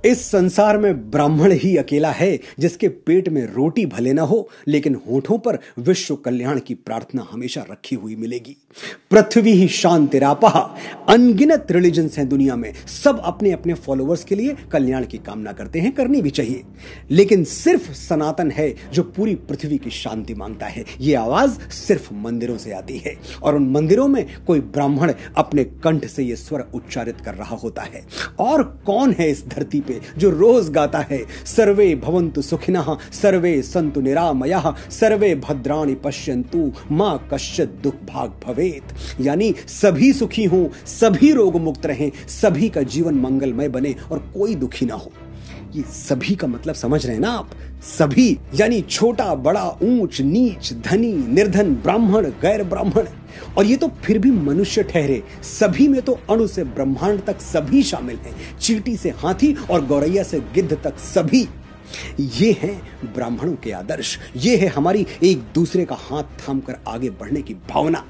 इस संसार में ब्राह्मण ही अकेला है जिसके पेट में रोटी भले ना हो लेकिन होठों पर विश्व कल्याण की प्रार्थना हमेशा रखी हुई मिलेगी। पृथ्वी ही शांतिरापः। अनगिनत रिलीजन्स हैं दुनिया में, सब अपने अपने फॉलोअर्स के लिए कल्याण की कामना करते हैं, करनी भी चाहिए, लेकिन सिर्फ सनातन है जो पूरी पृथ्वी की शांति मांगता है। यह आवाज सिर्फ मंदिरों से आती है और उन मंदिरों में कोई ब्राह्मण अपने कंठ से यह स्वर उच्चारित कर रहा होता है। और कौन है इस धरती पे जो रोज गाता है सर्वे भवन्तु सुखिनः सर्वे सन्तु निरामयाः सर्वे भद्राणि पश्यन्तु मां कश्चित् दुख भाग भवेत्। यानी सभी सुखी हों, सभी रोग मुक्त रहें, सभी का जीवन मंगलमय बने और कोई दुखी ना हो। ये सभी का मतलब समझ रहे हैं ना आप? सभी यानी छोटा बड़ा, ऊंच नीच, धनी निर्धन, ब्राह्मण गैर ब्राह्मण। और ये तो फिर भी मनुष्य ठहरे, सभी में तो अणु से ब्रह्मांड तक सभी शामिल हैं, चींटी से हाथी और गौरैया से गिद्ध तक सभी। ये हैं ब्राह्मणों के आदर्श, ये है हमारी एक दूसरे का हाथ थामकर आगे बढ़ने की भावना।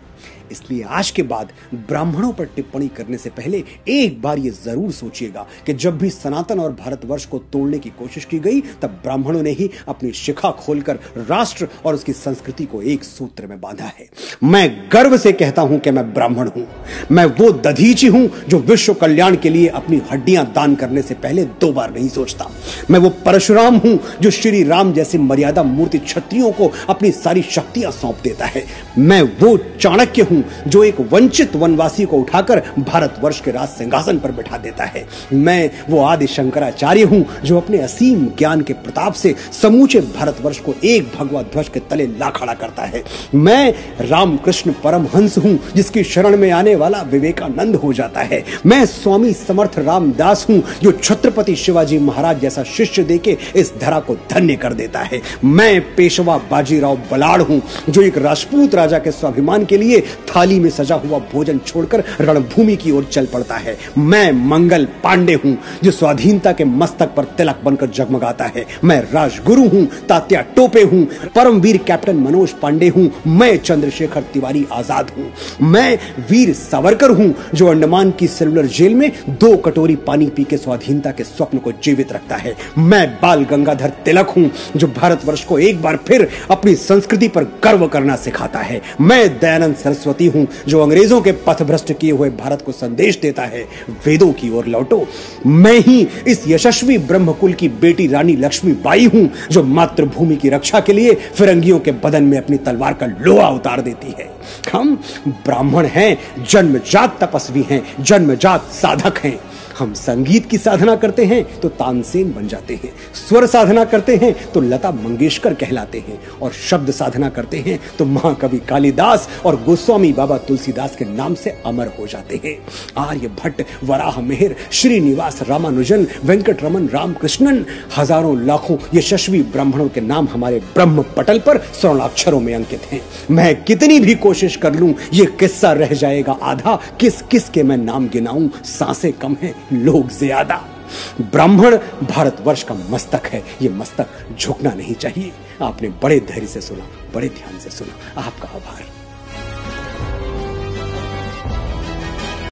इसलिए आज के बाद ब्राह्मणों पर टिप्पणी करने से पहले एक बार यह जरूर सोचिएगा कि जब भी सनातन और भारतवर्ष को तोड़ने की कोशिश की गई तब ब्राह्मणों ने ही अपनी शिखा खोलकर राष्ट्र और उसकी संस्कृति को एक सूत्र में बांधा है। मैं गर्व से कहता हूं कि मैं ब्राह्मण हूं। मैं वो दधीची हूं जो विश्व कल्याण के लिए अपनी हड्डियां दान करने से पहले 2 बार नहीं सोचता। मैं वो परशुराम हूं जो श्री राम जैसे मर्यादा मूर्ति क्षत्रियों को अपनी सारी शक्तियां सौंप देता है। मैं वो चाणक्य हूं जो एक वंचित वनवासी को उठाकर भारतवर्ष के राज सिंहासन पर बिठा देता है। मैं वो आदि शंकराचार्य हूं जो अपने असीम ज्ञान के प्रताप से समूचे भारतवर्ष को एक भगवा ध्वज के तले ला खड़ा करता है। मैं रामकृष्ण परमहंस हूं जिसकी शरण में आने वाला विवेकानंद हो जाता है। मैं स्वामी समर्थ रामदास हूं जो छत्रपति शिवाजी महाराज जैसा शिष्य देके इस धरा को धन्य कर देता है। मैं पेशवा बाजीराव बलाड़ हूं जो एक राजपूत राजा के स्वाभिमान के लिए थाली में सजा हुआ भोजन छोड़कर रणभूमि की ओर चल पड़ता है। मैं मंगल पांडे हूं जो स्वाधीनता के मस्तक पर तिलक बनकर जगमगाता है। मैं राजगुरु हूं, तात्या टोपे हूं, परमवीर कैप्टन मनोज पांडे हूं। मैं चंद्रशेखर तिवारी आजाद हूं। मैं वीर सावरकर हूं जो अंडमान की सेलुलर जेल में 2 कटोरी पानी पी के स्वाधीनता के स्वप्न को जीवित रखता है। मैं बाल गंगाधर तिलक हूं जो भारतवर्ष को एक बार फिर अपनी संस्कृति पर गर्व करना सिखाता है। मैं दयानंद सरस्वती हूं जो अंग्रेजों के पथभ्रष्ट किए हुए भारत को संदेश देता है, वेदों की ओर लौटो। मैं ही इस यशस्वी ब्रह्मकुल की बेटी रानी लक्ष्मीबाई हूं जो मातृभूमि की रक्षा के लिए फिरंगियों के बदन में अपनी तलवार का लोहा उतार देती है। हम ब्राह्मण हैं, जन्मजात तपस्वी हैं, जन्मजात साधक हैं। हम संगीत की साधना करते हैं तो तानसेन बन जाते हैं, स्वर साधना करते हैं तो लता मंगेशकर कहलाते हैं, और शब्द साधना करते हैं तो महाकवि कालिदास और गोस्वामी बाबा तुलसीदास के नाम से अमर हो जाते हैं। आर्यभट्ट, वराह मिहिर, श्रीनिवास रामानुजन, वेंकटरमन रामकृष्णन, हजारों लाखों यशस्वी ब्राह्मणों के नाम हमारे ब्रह्म पटल पर स्वर्णाक्षरों में अंकित हैं। मैं कितनी भी कोशिश कर लूं ये किस्सा रह जाएगा आधा। किस किस के मैं नाम गिनाऊं, सांसें कम हैं, लोग ज्यादा। ब्राह्मण भारतवर्ष का मस्तक है, ये मस्तक झुकना नहीं चाहिए। आपने बड़े धैर्य से सुना, बड़े ध्यान से सुना, आपका आभार।